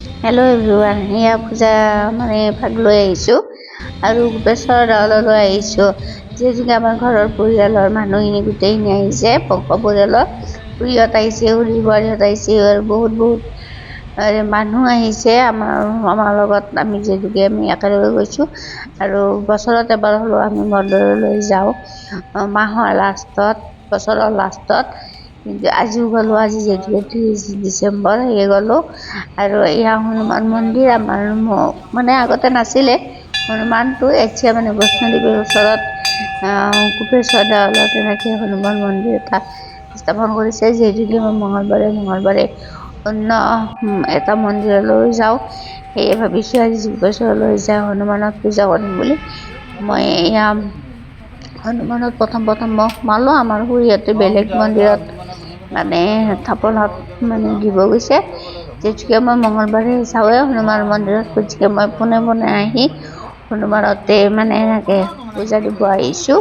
Hello' everyone, এয়া পূজা ভাগ লৈ আহিছোঁ আৰু গোপেশ্বৰ দেৱালয়লৈ আহিছোঁ। যিহেতুকে আমাৰ ঘৰৰ পৰিয়ালৰ মানুহখিনি গোটেইখিনি আহিছে, বংশ পৰিয়ালৰ খুৰীহঁত আহিছে, খুৰী বোৱাৰীহঁত আহিছে আৰু বহুত মানুহ আহিছে আমাৰ লগত। আমি যিহেতুকে আমি একেলগে গৈছোঁ আৰু বছৰত এবাৰ হ'লেও আমি মন্দিৰলৈ যাওঁ মাহৰ লাষ্টত, বছৰৰ লাষ্টত। কিন্তু আজিও গ'লোঁ, আজি যিহেতুকে 30 ডিচেম্বৰ সেয়ে গ'লোঁ। আৰু এয়া হনুমান মন্দিৰ আমাৰ আগতে নাছিলে হনুমানটো, এতিয়া বৈষ্ণোদেৱীৰ ওচৰত কোপেশ্বৰ দেৱালয়ত তেনেকৈ হনুমান মন্দিৰ এটা স্থাপন কৰিছে। যিহেতুকে মই মঙলবাৰে অন্য এটা মন্দিৰলৈ যাওঁ, সেয়ে ভাবিছোঁ আজি কোপেশ্বৰলৈ যাই হনুমানক পূজা কৰিম বুলি। মই এয়া হনুমানত প্ৰথম মই সোমালোঁ। আমাৰ খুৰীহঁতে বেলেগ মন্দিৰত থাপনাত দিব গৈছে। যিহেতুকে মই মঙলবাৰে যাওঁৱে হনুমান মন্দিৰত, গতিকে মই পোনে আহি হনুমানতে এনেকৈ পূজা দিব আহিছোঁ।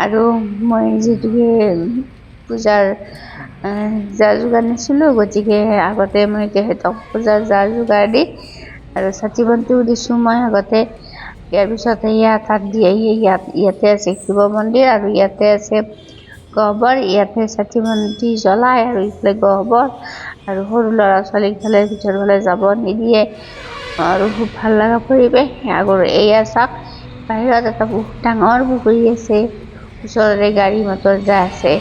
আৰু মই যিহেতুকে পূজাৰ যা যোগাৰ নিছিলোঁ, গতিকে আগতে মই তেখেতক পূজাৰ যা যোগাৰ দি আৰু চাকি বন্তিও দিছোঁ মই আগতে। ইয়াৰ পিছত তাত দি আহি ইয়াতে আছে শিৱ মন্দিৰ আৰু ইয়াতে আছে গহ্বৰ। ইয়াতে চাকি বন্তি জ্বলাই আৰু ইফালে গহ্বৰ আৰু সৰু ল'ৰা ছোৱালীক ভিতৰৰ ফালে যাব নিদিয়ে আৰু খুব ভাল লগা পৰিৱেশ। এয়া চাওক, বাহিৰত এটা বহুত ডাঙৰ পুখুৰী আছে, ওচৰতে গাড়ী মটৰ যায় আছে,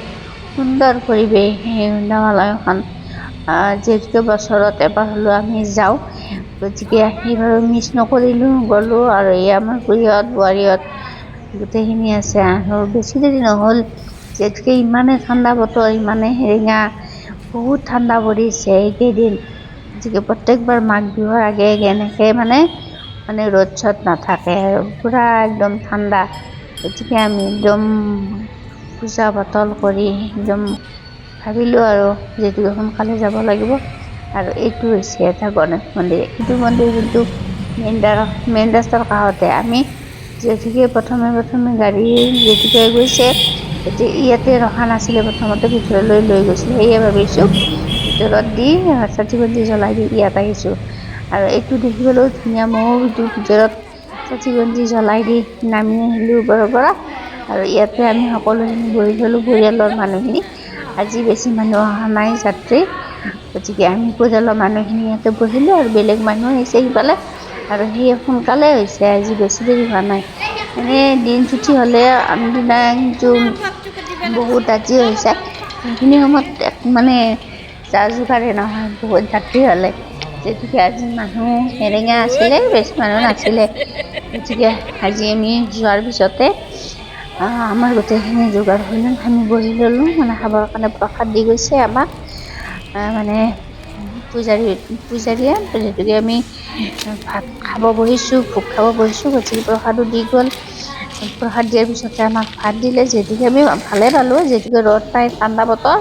সুন্দৰ পৰিৱেশ এই দেৱালয়খন। যিহেতুকে বছৰত এবাৰ হ'লেও আমি যাওঁ, গতিকে এইবাৰো মিছ নকৰিলোঁ, গ'লোঁ। আৰু এয়া আমাৰ খুৰীহঁত বোৱাৰীহঁত গোটেইখিনি আছে আৰু বেছি দেৰি নহ'ল। যিহেতুকে ইমানে ঠাণ্ডা বতৰ, ইমানে সেৰেঙা, বহুত ঠাণ্ডা পৰিছে এইকেইদিন। গতিকে প্ৰত্যেকবাৰ মাঘ বিহুৰ আগে এনেকৈ ৰ'দ চ'দ নাথাকে আৰু পূৰা একদম ঠাণ্ডা। গতিকে আমি একদম পূজা পাতল কৰি একদম ভাবিলোঁ আৰু যিহেতুকে সোনকালে যাব লাগিব। আৰু এইটো হৈছে এটা গণেশ মন্দিৰ। এইটো মন্দিৰ কিন্তু মেইন ৰাস্তাৰ কাষতে। আমি যিহেতুকে প্ৰথমে গাড়ী যিহেতুকে গৈছে, গতিকে ইয়াতে ৰখা নাছিলে, প্ৰথমতে ভিতৰলৈ লৈ গৈছিলে। সেয়ে ভাবিছোঁ ভিতৰত দি চাকি বন্তি জ্বলাই দি ইয়াত আহিছোঁ। আৰু এইটো দেখিবলৈও ধুনীয়া। ময়ো এইটো ভিতৰত চাকি বন্তি জ্বলাই দি নামি আহিলোঁ ওপৰৰ পৰা। আৰু ইয়াতে আমি সকলোখিনি বহি ল'লোঁ, পৰিয়ালৰ মানুহখিনি। আজি বেছি মানুহ অহা নাই, যাত্ৰী, গতিকে আমি পৰিয়ালৰ মানুহখিনি ইয়াতে বহিলোঁ আৰু বেলেগ মানুহ আহিছে সিফালে। আৰু সেয়ে সোনকালে হৈছে, আজি বেছি দেৰি হোৱা নাই। এনেই দিন চুটি হ'লে আন দিনা কিন্তু বহুত ৰাতি হৈছে। সেইখিনি সময়ত যা যোগাৰে নহয়, বহুত যাত্ৰী হ'লে। যিহেতুকে আজি মানুহ সেৰেঙা আছিলে, বেছি মানুহ নাছিলে। গতিকে আজি আমি যোৱাৰ পিছতে আমাৰ গোটেইখিনি যোগাৰ হৈ ল'ল, আমি বহি ল'লোঁ। খাবৰ কাৰণে প্ৰসাদ দি গৈছে আমাক পূজাৰীয়ে। যিহেতুকে আমি ভাত খাব বহিছোঁ, ভোগ খাব বহিছোঁ, গতিকে প্ৰসাদো দি গ'ল। প্ৰসাদ দিয়াৰ পিছতে আমাক ভাত দিলে। যিহেতুকে আমি ভালে পালোঁ, যিহেতুকে ৰ'দ নাই, ঠাণ্ডা বতৰ,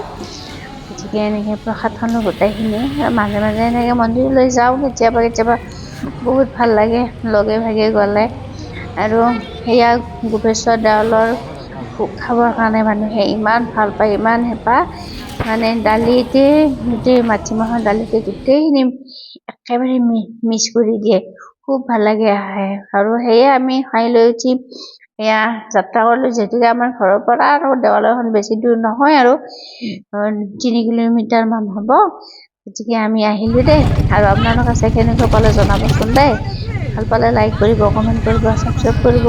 গতিকে এনেকৈ প্ৰসাদ খালোঁ গোটেইখিনি। মাজে এনেকৈ মন্দিৰলৈ যাওঁ কেতিয়াবা বহুত ভাল লাগে লগে ভাগে গ'লে। আৰু সেয়া গোপেশ্বৰ দেৱালৰ ভোগ খাবৰ কাৰণে মানুহে ইমান ভাল পায়, ইমান হেঁপাহ। দালিতে গোটেই মাটিমাহৰ দালিতে গোটেইখিনি একেবাৰে মিক্স কৰি দিয়ে, খুব ভাল লাগে খাই। আৰু সেয়ে আমি খাই লৈ উঠি এয়া যাত্ৰা কৰিলোঁ। যিহেতুকে আমাৰ ঘৰৰ পৰা আৰু দেৱালয়খন বেছি দূৰ নহয়, আৰু 3 কিলোমিটাৰ মান হ'ব। গতিকে আমি আহিলোঁ দেই। আৰু আপোনালোক আছে কেনেকুৱা পালে জনাবচোন দেই। ভাল পালে লাইক কৰিব, কমেণ্ট কৰিব, ছাবস্ক্ৰাইব কৰিব।